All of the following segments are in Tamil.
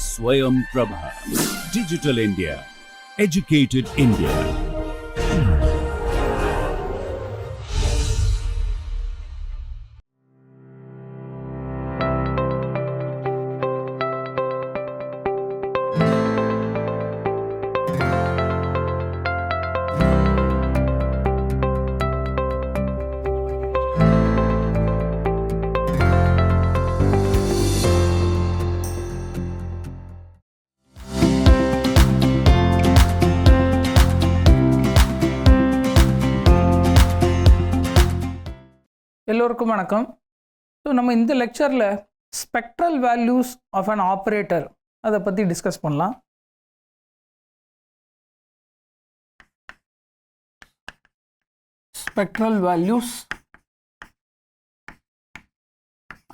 Swayam Prabha. Digital India. Educated India. எல்லோருக்கும் வணக்கம். ஸோ நம்ம இந்த லெக்சரில் spectral values of an operator அதை பற்றி டிஸ்கஸ் பண்ணலாம். ஸ்பெக்ட்ரல் வேல்யூஸ்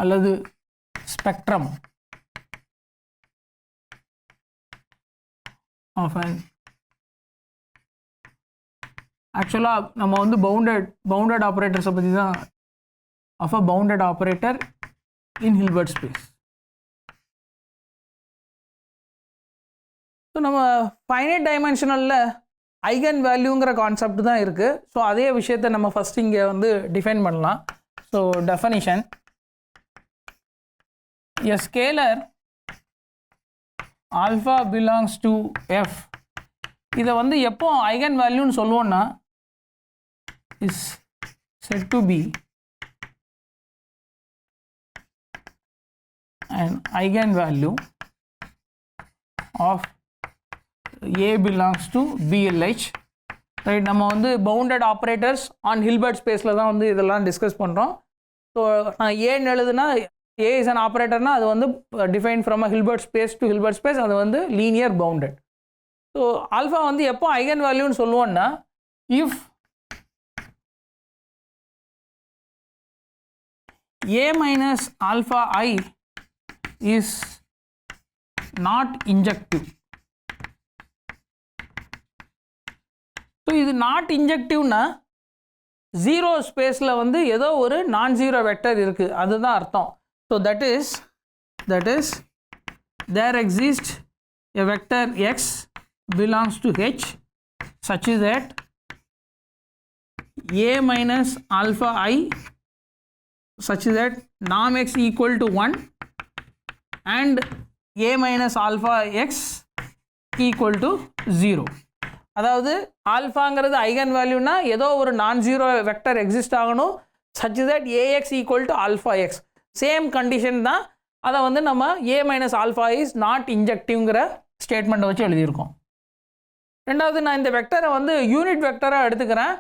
அல்லது ஸ்பெக்ட்ரம் ஆஃப் அன் ஆக்சுவலாக நம்ம வந்து பவுண்டட் ஆப்ரேட்டர்ஸை பற்றி தான் of a bounded operator in Hilbert space. So நம்ம ஃபைனைட் டைமென்ஷனலில் ஐகன் வேல்யூங்கிற கான்செப்ட் தான் இருக்குது. ஸோ அதே விஷயத்தை நம்ம ஃபஸ்ட் இங்கே வந்து டிஃபைன் பண்ணலாம். So definition, a scalar alpha belongs to f. இதை வந்து எப்போ ஐகன் வேல்யூன்னு சொல்லுவோன்னா is said to be an eigenvalue of A belongs to BLH. Right, நம்ம வந்து பவுண்டட் ஆப்ரேட்டர்ஸ் ஆன் ஹில்பர்ட் ஸ்பேஸில் தான் வந்து இதெல்லாம் டிஸ்கஸ் பண்ணுறோம். ஸோ நான் ஏன்னு எழுதுனா ஏ இஸ் அன் ஆப்ரேட்டர்னால் அது வந்து define from a Hilbert space to Hilbert space, அது வந்து லீனியர் பவுண்டட். ஸோ ஆல்ஃபா வந்து எப்போ ஐகன் வேல்யூன்னு சொல்லுவோன்னா if A minus alpha I is not injective. So இது நாட் இன்ஜெக்டிவ்னா ஜீரோ ஸ்பேஸில் வந்து ஏதோ ஒரு நான் ஜீரோ வெக்டர் இருக்குது, அதுதான் அர்த்தம். So that is there exist a vector x belongs to H such that A minus alpha I such that norm x equal to 1 and A minus alpha x equal to 0. அதாவது ஆல்ஃபாங்கிறது ஐகன் வேல்யூனா ஏதோ ஒரு நான் ஜீரோ வெக்டர் எக்ஸிஸ்ட் ஆகணும் such that AX equal to alpha x. Same condition தான். அதை வந்து நம்ம A minus alpha is not injectiveங்கிற ஸ்டேட்மெண்ட்டை வச்சு எழுதியிருக்கோம். ரெண்டாவது, நான் இந்த வெக்டரை வந்து யூனிட் வெக்டராக எடுத்துக்கிறேன்.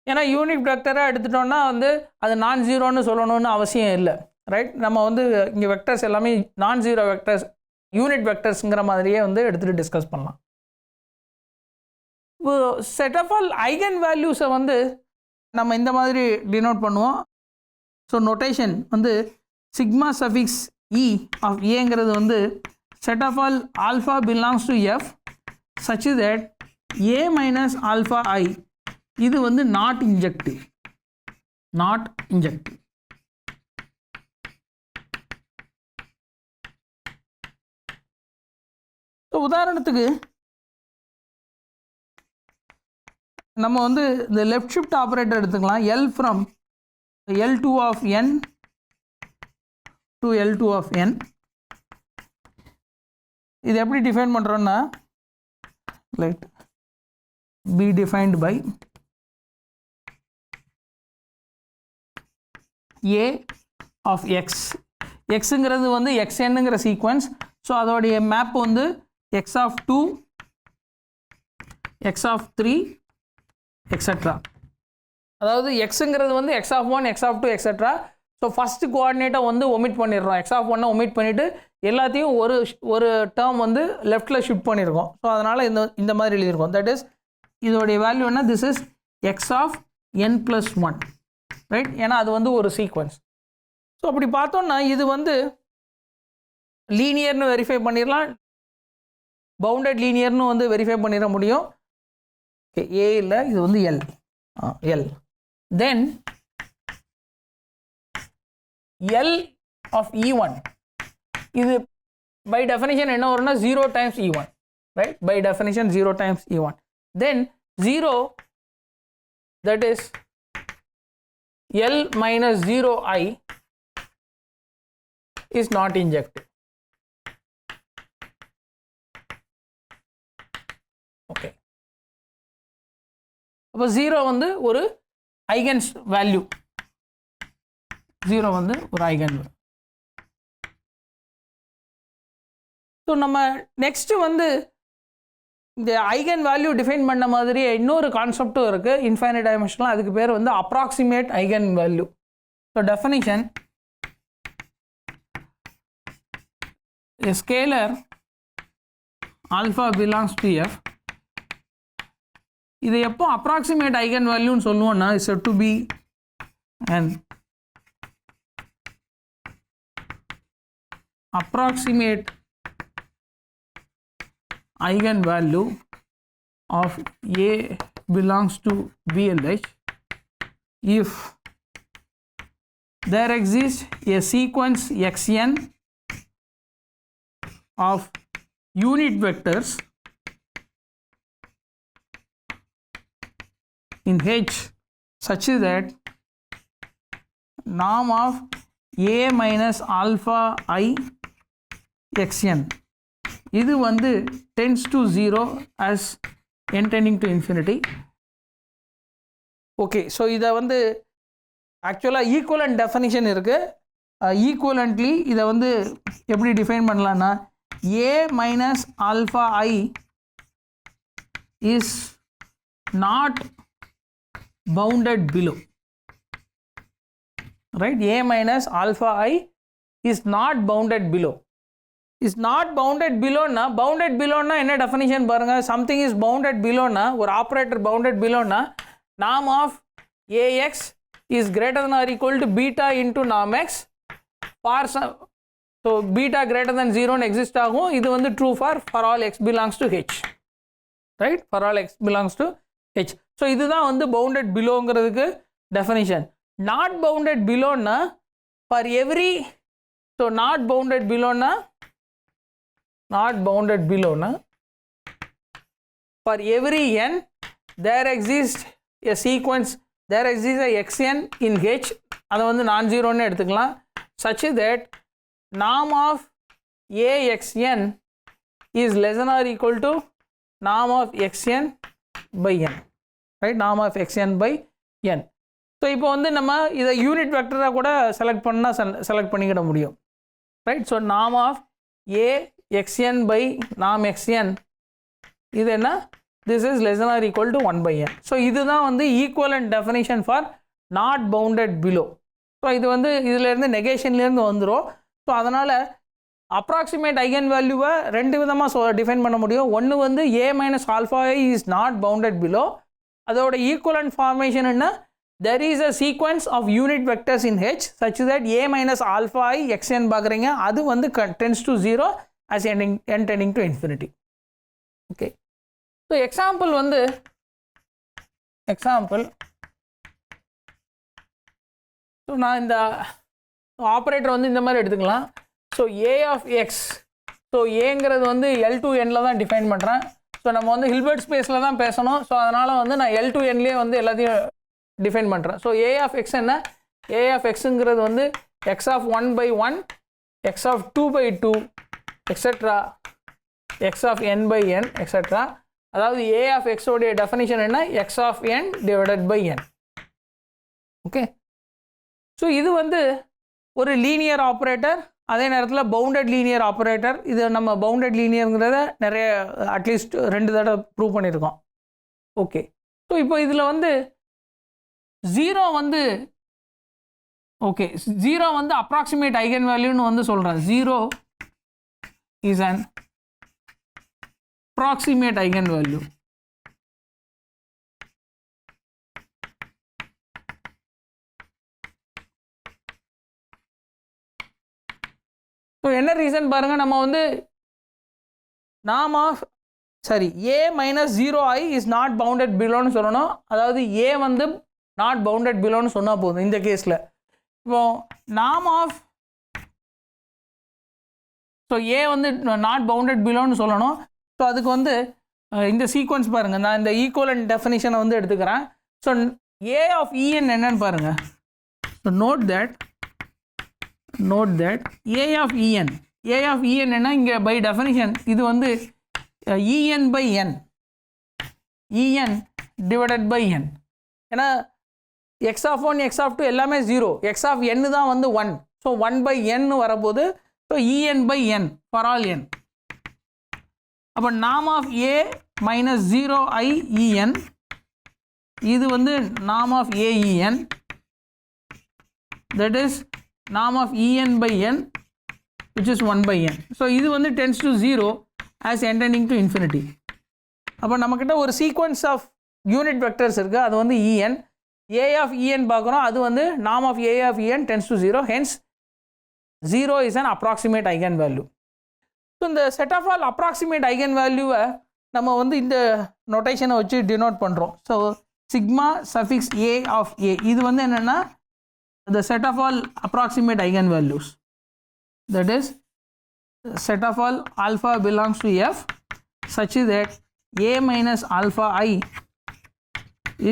ஏன்னா யூனிட் வெக்டராக எடுத்துட்டோன்னா வந்து அது நான் ஜீரோன்னு சொல்லணும்னு அவசியம் இல்லை. ரைட், நம்ம வந்து இங்கே வெக்டர்ஸ் எல்லாமே நான் ஜீரோ வெக்டர்ஸ், யூனிட் வெக்டர்ஸுங்கிற மாதிரியே வந்து எடுத்துகிட்டு டிஸ்கஸ் பண்ணலாம். செட் ஆஃப் ஆல் ஐகன் வேல்யூஸை வந்து நம்ம இந்த மாதிரி டினோட் பண்ணுவோம். ஸோ நோட்டேஷன் வந்து சிக்மா சஃபிக்ஸ் இ ஆஃப் ஏங்கிறது வந்து set of all alpha belongs to F such that A minus alpha I இது வந்து நாட் இன்ஜெக்டிவ். உதாரணத்துக்கு நம்ம வந்து இந்த லெஃப்ட் ஷிஃப்ட் ஆப்ரேட்டர் எடுத்துக்கலாம். L from L2 of n to L2 of n. இது எப்படி டிஃபைன் பண்ணுறோன்னா let be defined by A of x. எக்ஸுங்கிறது வந்து xnங்கிற சீக்வன்ஸ். ஸோ அதோடைய மேப் வந்து x of 2, x of 3 extra. அதாவது எக்ஸுங்கிறது வந்து x of 1, x of 2 extra. So first கோஆர்டினேட்டை வந்து ஒமிட் பண்ணிடுறோம். x of 1 ஒமிட் பண்ணிவிட்டு எல்லாத்தையும் ஒரு டேர்ம் வந்து லெஃப்டில் ஷிஃப்ட் பண்ணியிருக்கோம். ஸோ அதனால் இந்த மாதிரி எழுதியிருக்கோம். தட் இஸ் இதோடைய வேல்யூ என்ன, this is x of n+1. Right, ஏன்னா அது வந்து ஒரு சீக்வன்ஸ். ஸோ அப்படி பார்த்தோன்னா இது வந்து லீனியர்னு வெரிஃபை பண்ணிடலாம், பவுண்டட் லீனியர்னு வந்து வெரிஃபை பண்ணிட முடியும். ஓகே, ஏ இல்லை, இது வந்து L. Then L of E1 இது by definition என்ன வரும்னா 0 times E1, right? By definition 0 times E1. Then 0, that is L minus 0I is not injected. Okay. அப்போ 0 வந்து ஒரு ஐகன் வேல்யூ, 0 வந்து ஒரு ஐகன் வேல்யூ. ஸோ நம்ம நெக்ஸ்ட் வந்து இந்த ஐகன் வேல்யூ டிஃபைன் பண்ண மாதிரி இன்னொரு கான்செப்டும் இருக்குது இன்ஃபைனைட் டைமென்ஷனில், அதுக்கு பேர் வந்து approximate eigen value. So definition, a scalar alpha belongs to F. இது எப்போ அப்ராக்சிமேட் ஐகன் வேல்யூன்னு சொல்லுவோம்னா is to be an approximate eigenvalue of A belongs to B and H if there exists a sequence xn of unit vectors in H such that norm of A minus alpha I xn இது வந்து tends to 0 as n tending to infinity. Okay, so இதை வந்து ஆக்சுவலாக ஈக்குவலண்ட் டெஃபினிஷன் இருக்குது. ஈக்குவலண்ட்லி இதை வந்து எப்படி டிஃபைன் பண்ணலான்னா A minus alpha I is not bounded below, right? A minus alpha I is not bounded below. Is not bounded below na, bounded below na என்ன definition பாருங்க, something is bounded below na, ஒரு operator bounded below na, norm of Ax is greater than or equal to beta into norm x for some, so beta greater than 0 exist ஆகும். இது வந்து true for all x belongs to H, right? For all x belongs to H. so இதுதான் வந்து bounded belowங்கிறதுக்கு definition. not bounded below na, for every, so not bounded below na, not bounded below na, for every n there exists a sequence, there exists a xn in H, அதை வந்து நான் ஜீரோன்னு எடுத்துக்கலாம், such that norm of Axn is less than or equal to norm of xn by n, right? norm of xn by n. So இப்போ வந்து நம்ம இதை யூனிட் வெக்டராக கூட செலக்ட் பண்ணால் செலக்ட் பண்ணிக்கிட முடியும், right? So norm of A xn by norm xn இது என்ன, this is less than or equal to 1 by n. So இதுதான் வந்து equivalent definition for not bounded below. So இது வந்து இதிலேருந்து நெகேஷன்லேருந்து வந்துடும். ஸோ அதனால் அப்ராக்சிமேட் ஐகன் வேல்யூவை ரெண்டு விதமாக டிஃபைன் பண்ண முடியும். ஒன்று வந்து A minus alpha I is not bounded below, அதோட ஈக்குவலண்ட் ஃபார்மேஷன் என்ன, there is a sequence of unit vectors in H such that A minus alpha I xn பார்க்குறீங்க, அது வந்து tends to 0 as n tending to infinity. okay, so example வந்து example, ஸோ நான் இந்த ஆப்ரேட்டர் வந்து இந்த மாதிரி எடுத்துக்கலாம். So A of x, so ஏங்கிறது வந்து L2nல தான் டிஃபைன் பண்ணுறேன். ஸோ நம்ம வந்து ஹில்பர்ட் ஸ்பேஸில் தான் பேசணும். ஸோ அதனால் வந்து நான் L2nலேயே வந்து எல்லாத்தையும் டிஃபைன் பண்ணுறேன். ஸோ A of x என்ன, A of xங்கிறது வந்து x of 1 by 1, x of 2 by 2, etcetera, x of n by n, etcetera. அதாவது A of x உடைய டெஃபினிஷன் என்ன, x of n divided by n. Okay, so இது வந்து ஒரு லீனியர் ஆப்ரேட்டர், அதே நேரத்தில் பவுண்டட் லீனியர் ஆப்ரேட்டர். இது நம்ம பவுண்டட் லீனியருங்கிறத நிறைய அட்லீஸ்ட் 2 தடவை ப்ரூவ் பண்ணியிருக்கோம். ஓகே, ஸோ இப்போ இதில் வந்து 0 வந்து ஓகே, 0 வந்து அப்ராக்சிமேட் ஐகன் வேல்யூன்னு வந்து சொல்கிறேன். 0 is an approximate eigenvalue. So என்ன ரீசன் பாருங்கள், நம்ம வந்து norm of A minus 0i is not bounded below னு சொல்லணும். அதாவது A வந்து நாட் பவுண்டட் பிலோன்னு சொன்னால் போதும் இந்த கேஸில். இப்போ norm of ஸோ ஏ வந்து நாட் பவுண்டட் பிலோன்னு சொல்லணும். ஸோ அதுக்கு வந்து இந்த சீக்வன்ஸ் பாருங்கள், நான் இந்த ஈக்குவலன்ட் டெஃபினிஷனை வந்து எடுத்துக்கிறேன். ஸோ ஏ ஆஃப் இஎன் என்னன்னு பாருங்கள். So note that A of e n என்ன இங்கே பை டெஃபினிஷன் இது வந்து இஎன் பை என், இஎன் டிவைடட் பை என். ஏன்னா எக்ஸ் ஆஃப் 1 எக்ஸ் ஆஃப் 2 எல்லாமே 0, எக்ஸ் ஆஃப் n தான் வந்து 1. ஸோ 1 பை n வரப்போது. So e n by n for all n. அப்போ நாம் of A minus 0i en, இது வந்து நாம் ஆஃப் ஏஇஎன், தட் இஸ் நாம் of en by n which is 1 by n. So இது வந்து tends to 0 as n tending to infinity. அப்போ நம்மக்கிட்ட ஒரு சீக்வன்ஸ் ஆஃப் யூனிட் வெக்டர்ஸ் இருக்குது, அது வந்து en. a of en பார்க்குறோம், அது வந்து நாம் of a of en tends to 0, hence 0 is an approximate eigenvalue. So இந்த set of all approximate eigen வேல்யூவை நம்ம வந்து இந்த நோட்டேஷனை வச்சு டினோட் பண்ணுறோம். So sigma suffix A of A, இது வந்து என்னென்னா the set of all approximate eigenvalues, that is set of all alpha belongs to f such that a minus alpha I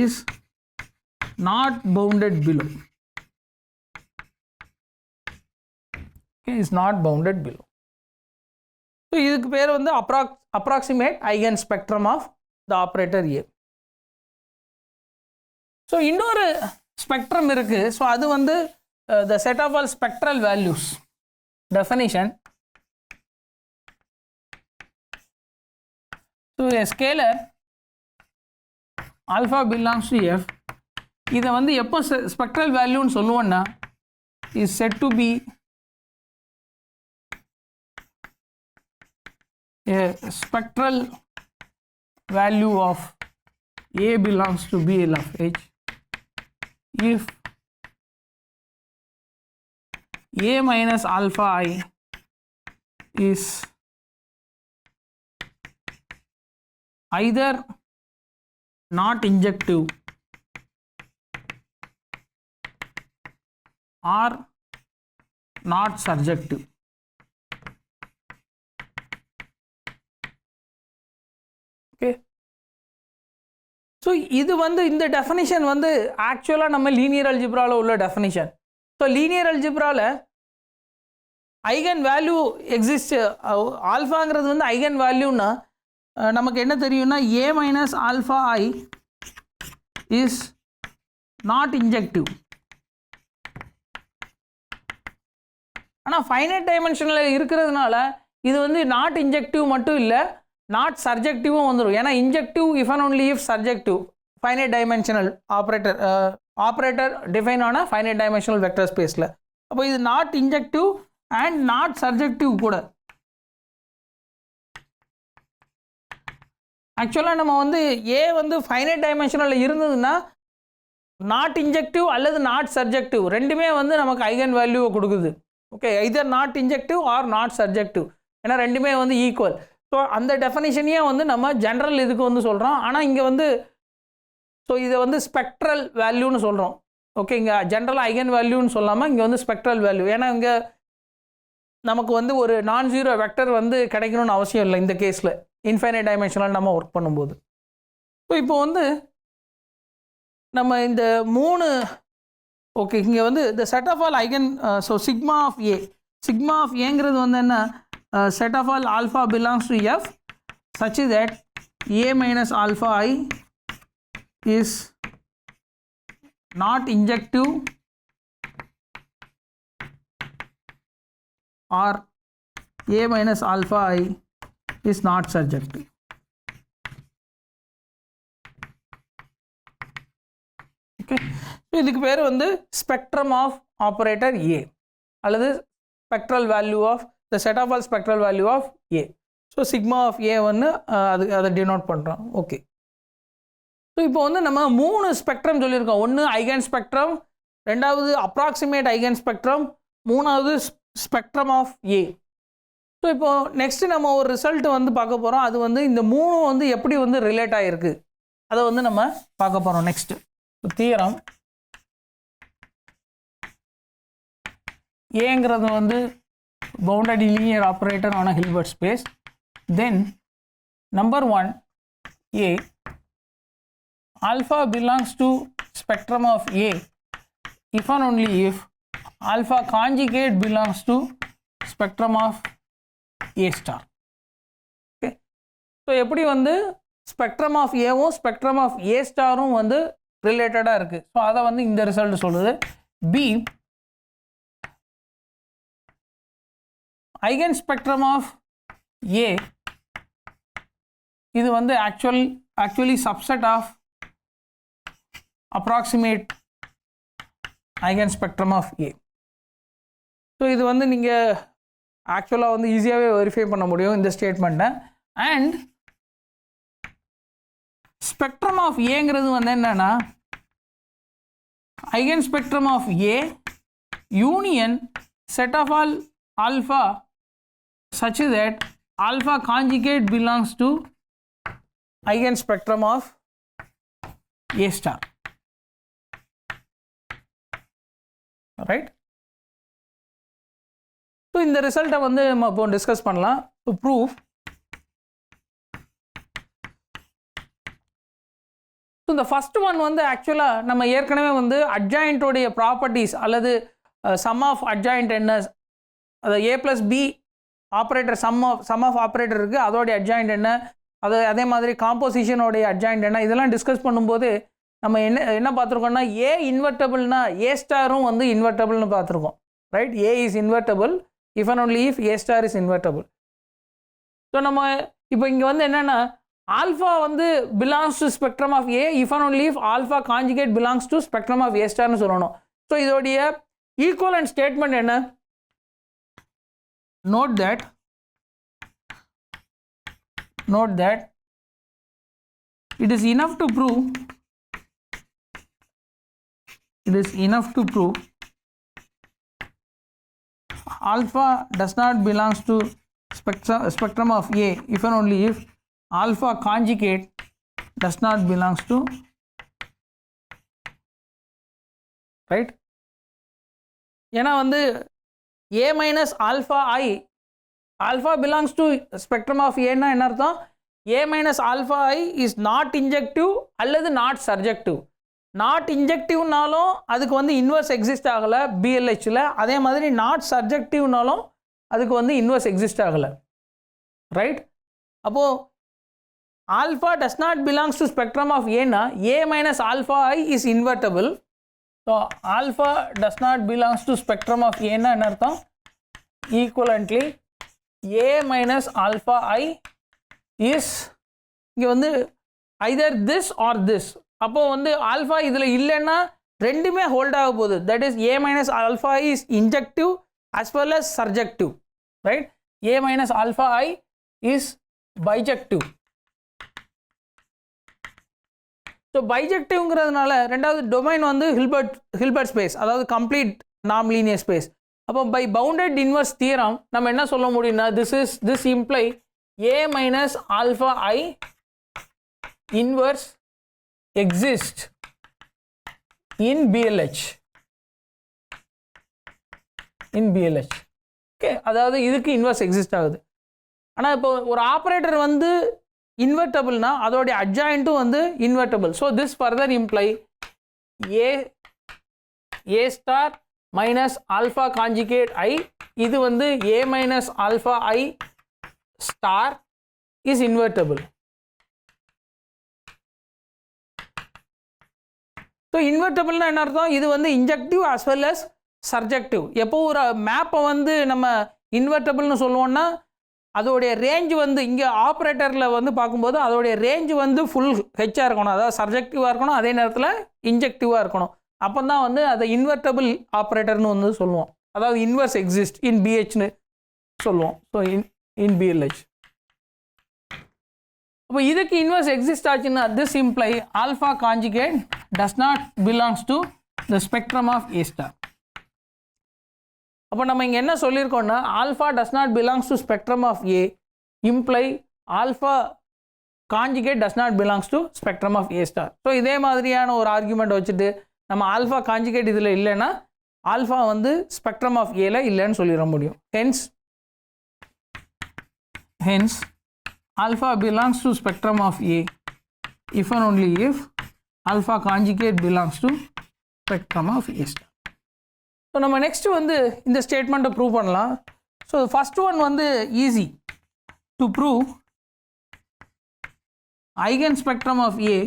is not bounded below. Okay, is not bounded below. So இதுக்கு பேர் வந்து approximate eigen spectrum of the operator A. So இன்னொரு ஸ்பெக்ட்ரம் இருக்கு. ஸோ அது வந்து the set of all spectral values definition. So a scalar alpha belongs to f, இதை வந்து எப்போ ஸ்பெக்ட்ரல் வேல்யூன்னு சொல்லுவோம்னா is said to be a spectral value of A belongs to BL of H if A minus alpha I is either not injective or not surjective. Okay. So இது வந்து இந்த டெஃபினிஷன் வந்து ஆக்சுவலாக நம்ம லீனியர் அல்ஜிப்ராவில் உள்ள டெஃபினிஷன். ஸோ லீனியர் அல்ஜிப்ராவில் ஐகன் வேல்யூ எக்ஸிஸ்ட், ஆல்ஃபாங்கிறது வந்து ஐகன் வேல்யூன்னா நமக்கு என்ன தெரியும்னா A minus alpha I is not injective. ஆனால் ஃபைனைட் டைமென்ஷனில் இருக்கிறதுனால இது வந்து நாட் இன்ஜெக்டிவ் மட்டும் இல்லை, நாட் சர்ஜெக்டிவும் வந்துடும். ஏன்னா injective if and only if surjective finite dimensional operator define ஆன ஃபைனைட் டைமென்ஷனல் வெக்டர் ஸ்பேஸில். அப்போ இது not injective and not surjective கூட. ஆக்சுவலாக நம்ம வந்து ஏ வந்து ஃபைனைட் டைமென்ஷனில் இருந்ததுன்னா நாட் இன்ஜெக்டிவ் அல்லது நாட் சர்ஜெக்டிவ் ரெண்டுமே வந்து நமக்கு ஐகன் வேல்யூவை கொடுக்குது. Okay, either not injective or not surjective, ஏன்னா ரெண்டுமே வந்து ஈக்குவல். ஸோ அந்த டெஃபினிஷனையே வந்து நம்ம ஜென்ரல் இதுக்கு வந்து சொல்கிறோம். ஆனால் இங்கே வந்து ஸோ இதை வந்து ஸ்பெக்ட்ரல் வேல்யூன்னு சொல்கிறோம். ஓகே, இங்கே ஜென்ரல் ஐகன் வேல்யூன்னு சொல்லாமல் இங்கே வந்து ஸ்பெக்ட்ரல் வேல்யூ. ஏன்னா இங்கே நமக்கு வந்து ஒரு நான் ஜீரோ வெக்டர் வந்து கிடைக்கணும்னு அவசியம் இல்லை இந்த கேஸில், இன்ஃபைனைட் டைமென்ஷனல் நம்ம ஒர்க் பண்ணும்போது. ஸோ இப்போ வந்து நம்ம இந்த மூணு ஓகே இங்கே வந்து the set of all eigen so sigma of ஏங்கிறது வந்து என்ன, set of all alpha belongs to f such that a minus alpha I is not injective or a minus alpha I is not surjective. Okay, இதுக்கு பேர் வந்து ஸ்பெக்ட்ரம் ஆஃப் ஆப்ரேட்டர் A அல்லது spectral value of the set of all spectral value of A. So sigma of A வந்து அதை டினோட் பண்ணுறோம். ஓகே, ஸோ இப்போ வந்து நம்ம மூணு ஸ்பெக்ட்ரம் சொல்லியிருக்கோம். ஒன்று ஐகன் ஸ்பெக்ட்ரம், ரெண்டாவது அப்ராக்சிமேட் ஐகன் ஸ்பெக்ட்ரம், மூணாவது ஸ்பெக்ட்ரம் ஆஃப் ஏ. ஸோ இப்போது நெக்ஸ்ட்டு நம்ம ஒரு ரிசல்ட் வந்து பார்க்க போகிறோம். அது வந்து இந்த மூணு வந்து எப்படி வந்து ரிலேட் ஆகிருக்கு அதை வந்து நம்ம பார்க்க போகிறோம் நெக்ஸ்ட்டு. தியரம் ஏங்கிறது வந்து bounded linear operator on a Hilbert space, then number 1 A, alpha belongs to spectrum of A if and only if alpha conjugate belongs to spectrum of A star. Okay, so எப்படி வந்து ஸ்பெக்ட்ரம் ஆஃப் ஏவும் ஸ்பெக்ட்ரம் ஆஃப் ஏ ஸ்டாரும் வந்து ரிலேட்டடாக இருக்குது. ஸோ அதை வந்து இந்த ரிசல்ட் சொல்லுது. B, eigen spectrum of A இது வந்து actually subset of approximate eigen spectrum of A. So இது வந்து நீங்கள் ஆக்சுவலாக வந்து ஈஸியாகவே வெரிஃபை பண்ண முடியும் இந்த ஸ்டேட்மெண்ட்டை. அண்ட் ஸ்பெக்ட்ரம் ஆஃப் ஏங்கிறது வந்து என்னன்னா eigen spectrum of A union set of all alpha such that alpha conjugate belongs to eigen spectrum of A star. Right? So இந்த ரிசல்ட்டை வந்து நம்ம இப்போ டிஸ்கஸ் பண்ணலாம். டு ப்ரூவ் ஸோ இந்த ஃபஸ்ட் ஒன் வந்து ஆக்சுவலாக நம்ம ஏற்கனவே வந்து அட்ஜாயிண்ட்டோடைய ப்ராப்பர்ட்டிஸ் அல்லது சம் ஆஃப் அட்ஜாயிண்ட் என்ன, அது A plus B operator sum of operator இருக்குது, அதோடைய அட்ஜாயிண்ட் என்ன, அதே மாதிரி காம்போசிஷனோடைய அட்ஜாயிண்ட் என்ன, இதெல்லாம் டிஸ்கஸ் பண்ணும்போது நம்ம என்ன பார்த்துருக்கோம்னா ஏ இன்வெர்டபிள்னா ஏ ஸ்டாரும் வந்து இன்வெர்டபிள்னு பார்த்துருக்கோம். Right? A is invertible if and only if A star is invertible. So நம்ம இப்போ இங்கே வந்து என்னென்னா ஆல்ஃபா வந்து belongs to spectrum of A if and only if alpha conjugate belongs to spectrum of A ஸ்டார்னு சொல்லணும். ஸோ இதோடைய ஈக்குவலன்ட் ஸ்டேட்மெண்ட் என்ன? Note that it is enough to prove alpha does not belongs to spectrum of A if and only if alpha conjugate does not belongs to, right? ஏன்னா வந்து A minus alpha I, alpha belongs to spectrum of A னா என்ன அர்த்தம்? A minus alpha I is not injective அல்லது not surjective. நாட் இன்ஜெக்டிவ்னாலும் அதுக்கு வந்து இன்வர்ஸ் எக்ஸிஸ்ட் ஆகலை பிஎல்ஹெச்சில், அதே மாதிரி நாட் சப்ஜெக்டிவ்னாலும் அதுக்கு வந்து இன்வர்ஸ் எக்ஸிஸ்ட் ஆகலை. ரைட்? அப்போது alpha does not belongs to spectrum of ஏன்னா A minus alpha I is invertible. So alpha does not belongs to spectrum of ஏன்னா என்ன அர்த்தம்? Equivalently A minus alpha I is இங்கே வந்து ஐதர் திஸ் ஆர் திஸ். அப்போது வந்து ஆல்ஃபா இதில் இல்லைன்னா ரெண்டுமே ஹோல்ட் ஆக போகுது. That is a minus alpha I is injective as well as surjective. Right? A minus alpha I is bijective. So பைஜெக்டிவ்ங்கிறதுனால ரெண்டாவது டொமைன் வந்து ஹில்பர்ட் ஸ்பேஸ், அதாவது கம்ப்ளீட் நாம் லீனியர் ஸ்பேஸ். அப்போ பை பவுண்டட் இன்வர்ஸ் தியரம் நம்ம என்ன சொல்ல முடியும்னா this imply A minus alpha I inverse exist in BLH. Okay, அதாவது இதுக்கு இன்வர்ஸ் எக்ஸிஸ்ட் ஆகுது. ஆனால் இப்போ ஒரு ஆப்ரேட்டர் வந்து இன்வெர்டபிள்னா அதோடைய அட்ஜாயிண்ட்டும் வந்து invertible. So this further imply A star minus alpha conjugate I, இது வந்து A minus alpha I star is invertible. So இன்வெர்டபிள்னா என்ன அர்த்தம்? இது வந்து injective as well as surjective. எப்போ ஒரு மேப்பை வந்து நம்ம இன்வெர்டபிள்னு சொல்லுவோம்னா அதோடைய ரேஞ்ச் வந்து இங்கே ஆப்ரேட்டரில் வந்து பார்க்கும்போது அதோடைய ரேஞ்ச் வந்து ஃபுல் ஹெச்சாக இருக்கணும், அதாவது சர்ஜெக்டிவாக இருக்கணும், அதே நேரத்தில் இன்ஜெக்டிவாக இருக்கணும். அப்போ தான் வந்து அதை இன்வெர்டபிள் ஆப்ரேட்டர்னு வந்து சொல்லுவோம், அதாவது இன்வர்ஸ் எக்ஸிஸ்ட் இன் பிஹெச்னு சொல்லுவோம். So in BLH. அப்போ இதுக்கு இன்வர்ஸ் எக்ஸிஸ்ட் ஆச்சுன்னா this imply alpha conjugate does not belongs to the spectrum of A star. அப்போ நம்ம இங்கே என்ன சொல்லியிருக்கோம்னா alpha does not belongs to spectrum of A imply alpha conjugate does not belongs to spectrum of A star. So இதே மாதிரியான ஒரு ஆர்குமெண்ட் வச்சுட்டு நம்ம ஆல்ஃபா கான்ஜுகேட் இதில் இல்லைன்னா ஆல்ஃபா வந்து ஸ்பெக்ட்ரம் ஆஃப் ஏல இல்லைன்னு சொல்லிட முடியும். Hence hence alpha belongs to spectrum of A if and only if alpha conjugate belongs to spectrum of A star. So நம்ம next வந்து இந்த statement prove பண்ணலாம். So the first one வந்து easy to prove. Eigenspectrum of A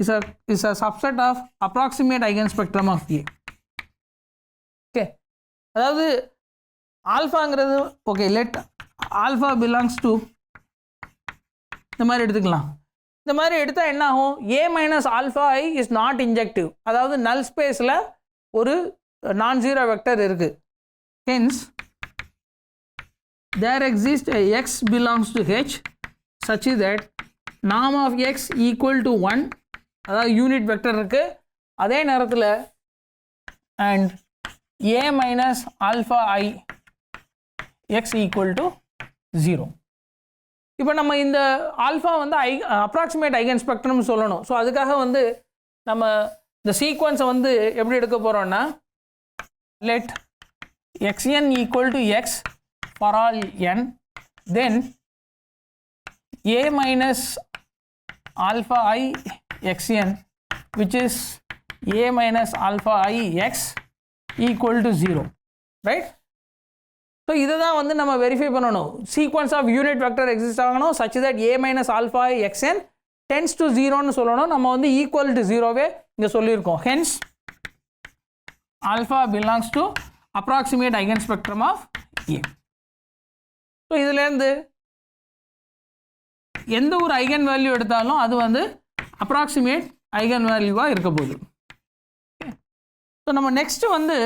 is a subset of approximate eigenspectrum of A. Okay, அதாவது ஆல்ஃபாங்கிறது okay let alpha belongs to இந்த மாதிரி எடுத்துக்கலாம். இந்த மாதிரி எடுத்தால் என்ன ஆகும்? A minus alpha I is not injective. அதாவது நல் ஸ்பேஸில் ஒரு நான் ஜீரோ வெக்டர் இருக்குது. Hence there exist x belongs to h such that norm of x equal to 1, அதாவது யூனிட் வெக்டர் இருக்குது. அதே நேரத்தில் and a minus alpha I x equal to 0. இப்போ நம்ம இந்த ஆல்ஃபா வந்து அப்ராக்சிமேட் ஐகன் ஸ்பெக்ட்ரம் சொல்லணும். ஸோ அதுக்காக வந்து நம்ம இந்த சீக்வன்ஸை வந்து எப்படி எடுக்க போகிறோம்னா let xn equal to x for all n, then a minus alpha I xn which is a minus alpha I x equal to 0, right? So இதை தான் வந்து நம்ம வெரிஃபை பண்ணணும். Sequence of unit vector exist ஆகணும் such that a minus alpha I xn tends to 0ன்னு சொல்லணும். நம்ம வந்து ஈக்குவல் டு 0வே இங்கே சொல்லியிருக்கோம். Hence alpha belongs to approximate eigen spectrum of A. So இதுலேருந்து எந்த ஒரு ஐகன் வேல்யூ எடுத்தாலும் அது வந்து அப்ராக்சிமேட் ஐகன் வேல்யூவாக இருக்க போகுது. ஸோ நம்ம நெக்ஸ்ட் வந்து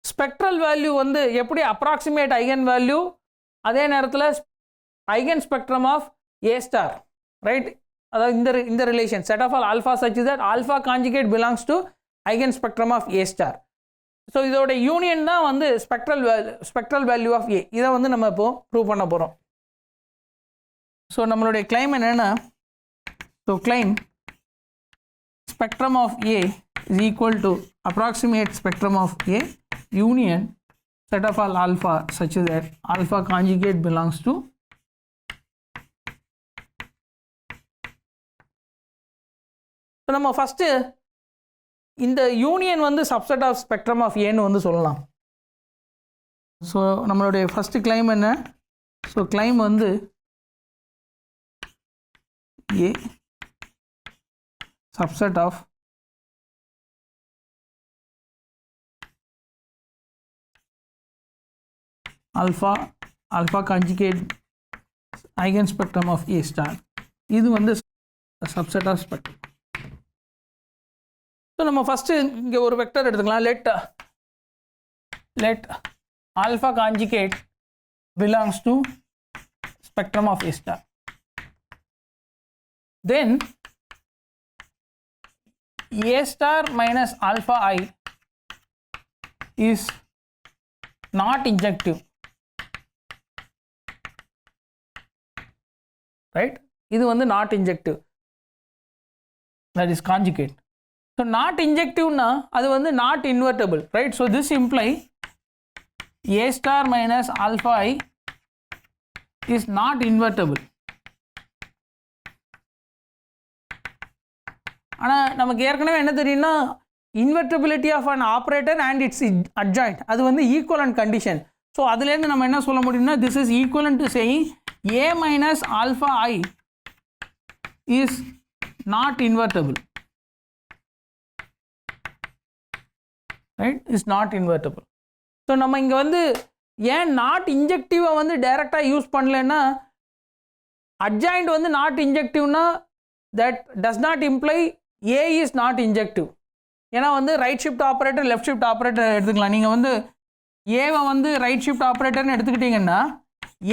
ஸ்பெக்ட்ரல் வேல்யூ வந்து எப்படி அப்ராக்சிமேட் ஐகன் வேல்யூ, அதே நேரத்தில் eigen spectrum of A star, right? அதாவது இந்த relation set of all alpha such that alpha conjugate belongs to eigen spectrum of A star. So இதோட யூனியன் தான் வந்து ஸ்பெக்ட்ரல் வேல்யூ ஆஃப் A. இதை வந்து நம்ம இப்போ ப்ரூவ் பண்ண போகிறோம். ஸோ நம்மளுடைய கிளைம் என்னென்னா, so claim spectrum of A is equal to approximate spectrum of A union set of all alpha such that alpha conjugate belongs to so நம்ம first இந்த யூனியன் வந்து subset of spectrum of A ன்னு வந்து சொல்லலாம். ஸோ நம்மளுடைய first claim என்ன? ஸோ claim வந்து A subset of alpha conjugate eigenspectrum of A star. இது வந்து subset of spectrum. ஸோ நம்ம ஃபஸ்ட்டு இங்கே ஒரு வெக்டர் எடுத்துக்கலாம். let alpha conjugate belongs to spectrum of A star. Then A star minus alpha I is not injective, right? இது வந்து not injective, that is conjugate. So not injective na அது வந்து not invertible, right? So this imply A star minus alpha I is not invertible. ஆனால் நமக்கு ஏற்கனவே என்ன தெரியும்னா invertibility of an operator and its adjoint அது வந்து ஈக்குவலன்ட் கண்டிஷன். ஸோ அதுலேருந்து நம்ம என்ன சொல்ல முடியும்னா this is equivalent to saying A minus alpha I is not invertible, right? Is not invertible. So நம்ம இங்கே வந்து ஏன் நாட் இன்ஜெக்டிவை வந்து டைரெக்டாக யூஸ் பண்ணலன்னா அட்ஜாயிண்ட் வந்து not இன்ஜெக்டிவ்னா that does not imply A is not injective. ஏன்னா வந்து right shift operator left shift operator எடுத்துக்கலாம். நீங்கள் வந்து ஏவை வந்து ரைட் ஷிஃப்ட் ஆப்ரேட்டர்னு எடுத்துக்கிட்டிங்கன்னா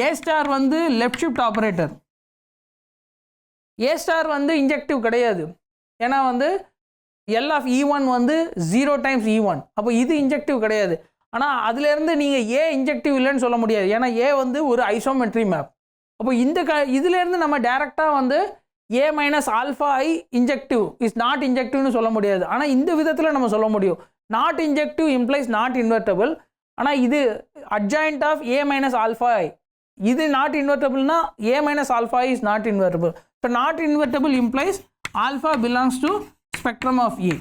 A ஸ்டார் வந்து left shift operator. A star வந்து இன்ஜெக்டிவ் கிடையாது. ஏன்னா வந்து L of E1 வந்து 0 times E1. அப்போ இது இன்ஜெக்டிவ் கிடையாது. ஆனால் அதுலேருந்து நீங்கள் A இன்ஜெக்டிவ் இல்லைன்னு சொல்ல முடியாது. ஏன்னா A வந்து ஒரு ஐசோமெட்ரி மேப். அப்போ இதுலேருந்து நம்ம டேரெக்டாக வந்து A minus alpha I injective is not இன்ஜெக்டிவ்னு சொல்ல முடியாது. ஆனால் இந்த விதத்தில் நம்ம சொல்ல முடியும். Not injective implies not invertible. ஆனால் இது adjoint of A minus alpha I. இது நாட் இன்வெர்ட்டபிள்னா a minus alpha is not invertible. So not invertible implies alpha belongs to spectrum of A.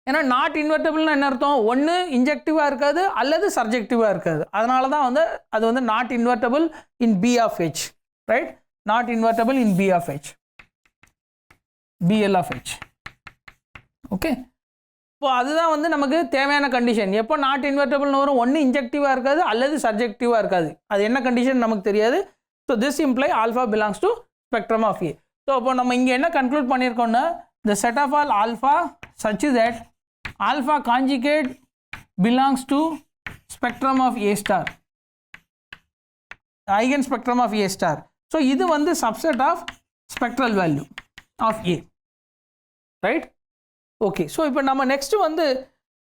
ஏன்னா நாட் இன்வெர்ட்டபிள்னா என்ன அர்த்தம்? ஒன்று இன்ஜெக்டிவாக இருக்காது அல்லது சப்ஜெக்டிவாக இருக்காது. அதனால தான் வந்து அது வந்து not invertible in B of H, right? Not invertible in B of H, BL of H. Okay, இப்போ அதுதான் வந்து நமக்கு தேவையான கண்டிஷன். எப்போ நாட் இன்வெர்ட்டபிள்னு வரும்? ஒன்று இன்ஜெக்டிவாக இருக்காது அல்லது சப்ஜெக்டிவாக இருக்காது. அது என்ன கண்டிஷன் நமக்கு தெரியாது. So this imply alpha belongs to spectrum of A. So அப்போ நம்ம இங்கே என்ன கன்க்ளூட் பண்ணியிருக்கோம்னா, the set of all alpha such that alpha conjugate belongs to spectrum of A star, eigen spectrum of A star. So இது வந்து subset of spectral value of A, right? Okay, so இப்போ நம்ம நெக்ஸ்ட் வந்து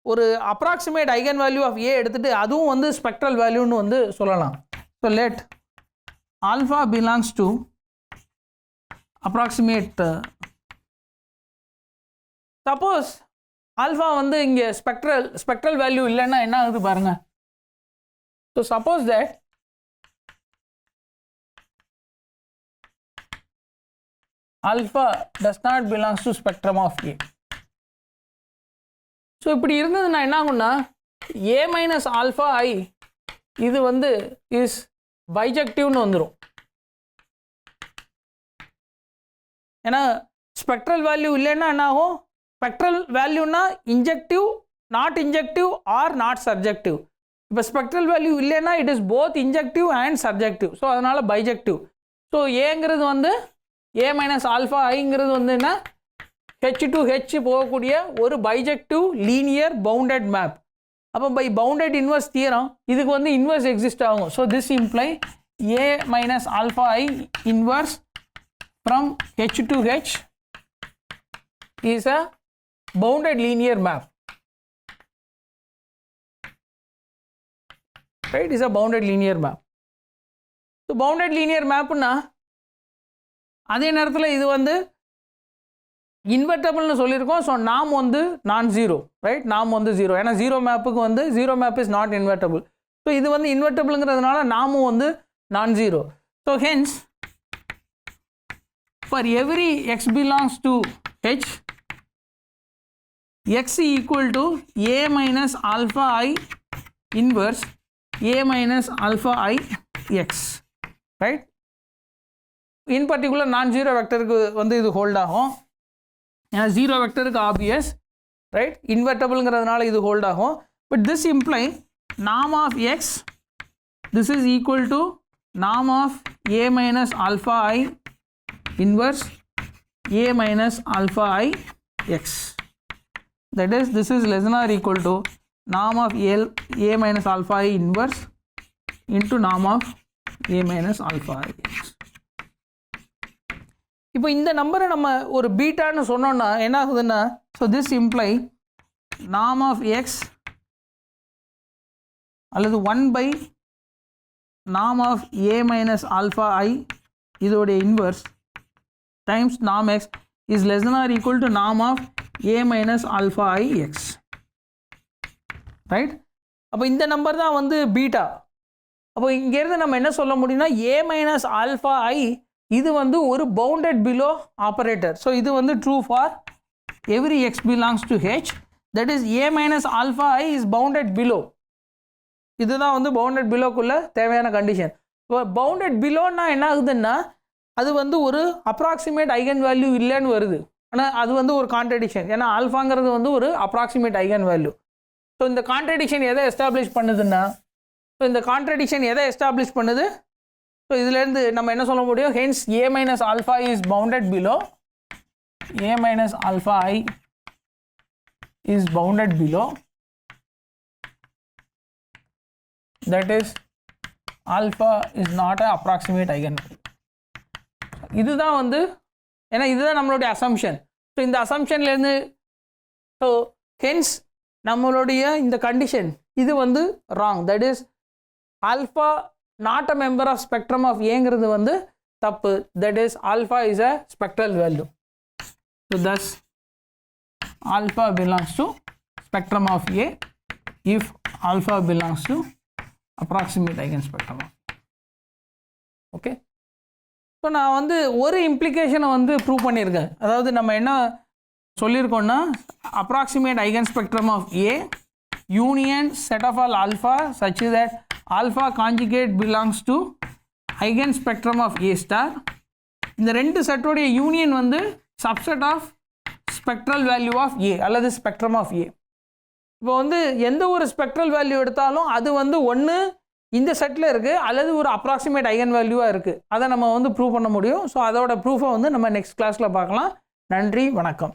ஒரு approximate eigen value of A எடுத்துகிட்டு அதுவும் வந்து ஸ்பெக்ட்ரல் வேல்யூன்னு வந்து சொல்லலாம். So let alpha belongs to approximate. Suppose alpha வந்து இங்கே ஸ்பெக்ட்ரல் வேல்யூ இல்லைன்னா என்ன ஆகுது பாருங்க. So suppose that alpha does not belongs to spectrum of A. So இப்படி இருந்ததுன்னா என்ன ஆகும்னா, ஏ மைனஸ் ஆல்ஃபா ஐ இது வந்து இஸ் பைஜெக்டிவ்னு வந்துடும். ஏன்னா ஸ்பெக்ட்ரல் வேல்யூ இல்லைன்னா என்ன ஆகும்? ஸ்பெக்ட்ரல் வேல்யூனா injective, not injective or not surjective. இப்போ ஸ்பெக்ட்ரல் வேல்யூ இல்லைன்னா it is both injective and surjective. So அதனால் பைஜெக்டிவ். ஸோ ஏங்கிறது வந்து ஏ மைனஸ் ஆல்ஃபா ஐங்கிறது வந்து என்ன, H to H போகக்கூடிய ஒரு பைஜெக்டிவ் லீனியர் பவுண்டட் மேப். அப்போ பை பவுண்டட் இன்வர்ஸ் தியரம் இதுக்கு வந்து இன்வர்ஸ் எக்ஸிஸ்ட் ஆகும். So this imply A minus alpha I inverse from H to H is a bounded linear map, right? Is a bounded linear map. So bounded linear மேப்னா அதே நேரத்தில் இது வந்து இன்வெர்ட்டபிள்னு சொல்லியிருக்கோம். ஸோ நாம் வந்து நான் ஜீரோ, ரைட்? நாம் வந்து ஜீரோ, ஏன்னா ஜீரோ மேப்புக்கு வந்து zero map is not invertible. So இது வந்து இன்வெர்ட்டபிள்ங்கிறதுனால நாமும் வந்து நான் zero. So hence for every X belongs to H, X equal to A minus alpha I inverse A minus alpha I X, right? In particular நான் ஜீரோ வெக்டருக்கு வந்து இது ஹோல்ட் ஆகும். ஏன்னா ஜீரோ வெக்டருக்கு ஆப்வியஸ், ரைட்? இன்வெர்ட்டபிள்ங்கிறதுனால இது ஹோல்ட் ஆகும். பட் திஸ் இம்ப்ளை நாம் of X this is equal to நாம் of A minus alpha I inverse A minus alpha I X. That is this is less than or equal to நாம் of A minus alpha I inverse into நாம் of A minus alpha I X. இப்போ இந்த நம்பரை நம்ம ஒரு பீட்டான்னு சொன்னோன்னா என்ன ஆகுதுன்னா, ஸோ திஸ் இம்ப்ளை நாம் ஆஃப் எக்ஸ் அல்லது 1 பை நாம் ஆஃப் ஏ மைனஸ் ஆல்ஃபா ஐ இதோடைய இன்வர்ஸ் டைம்ஸ் நாம் X is less than or equal to நாம் of A minus alpha I X, right? அப்போ இந்த நம்பர் தான் வந்து பீட்டா. அப்போ இங்கேருந்து நம்ம என்ன சொல்ல முடியும்னா, ஏ மைனஸ் ஆல்ஃபா ஐ இது வந்து ஒரு பவுண்டட் பிலோ ஆப்பரேட்டர். ஸோ இது வந்து true for every X belongs to H, that is a minus alpha I is bounded below. இதுதான் வந்து பவுண்டட் பிலோக்குள்ள தேவையான கண்டிஷன். இப்போ பவுண்டட் பிலோன்னா என்ன ஆகுதுன்னா, அது வந்து ஒரு அப்ராக்சிமேட் ஐகன் வேல்யூ இல்லைன்னு வருது. ஆனால் அது வந்து ஒரு கான்ட்ரடிக்ஷன், ஏன்னா ஆல்ஃபாங்கிறது வந்து ஒரு அப்ராக்சிமேட் ஐகன் வேல்யூ. ஸோ இந்த கான்ட்ரடிக்ஷன் எதை எஸ்டாப்ளிஷ் பண்ணுதுன்னா, ஸோ இந்த கான்ட்ரடிக்ஷன் எதை எஸ்டாப்ளிஷ் பண்ணுது? ஸோ இதுலேருந்து நம்ம என்ன சொல்ல முடியும்? Hence A minus alpha is bounded below, A minus alpha I is bounded below, that is alpha is not a approximate eigen value. இதுதான் வந்து, ஏன்னா இதுதான் நம்மளுடைய அசம்ஷன். ஸோ இந்த அசம்ஷன்லேருந்து ஸோ ஹென்ஸ் நம்மளுடைய இந்த கண்டிஷன் இது வந்து wrong. That is alpha not a member of spectrum of ஏங்கிறது வந்து தப்பு. that is alpha is a spectral value. So thus alpha belongs to spectrum of A if alpha belongs to approximate eigenspectrum of okay, so நான் வந்து ஒரு இம்ப்ளிகேஷனை வந்து ப்ரூவ் பண்ணியிருக்கேன். அதாவது நம்ம என்ன சொல்லியிருக்கோம்னா, approximate eigen spectrum of A union set of all alpha such that alpha conjugate belongs to eigen spectrum of A star. இந்த ரெண்டு செட்டோடைய யூனியன் வந்து subset of spectral value of A அல்லது ஸ்பெக்ட்ரம் ஆஃப் ஏ. இப்போ வந்து எந்த ஒரு ஸ்பெக்ட்ரல் வேல்யூ எடுத்தாலும் அது வந்து ஒன்று இந்த செட்டில் இருக்குது அல்லது ஒரு அப்ராக்சிமேட் ஐகன் வேல்யூவாக இருக்குது. அதை நம்ம வந்து ப்ரூவ் பண்ண முடியும். ஸோ அதோட ப்ரூஃபை வந்து நம்ம நெக்ஸ்ட் கிளாஸில் பார்க்கலாம். நன்றி, வணக்கம்.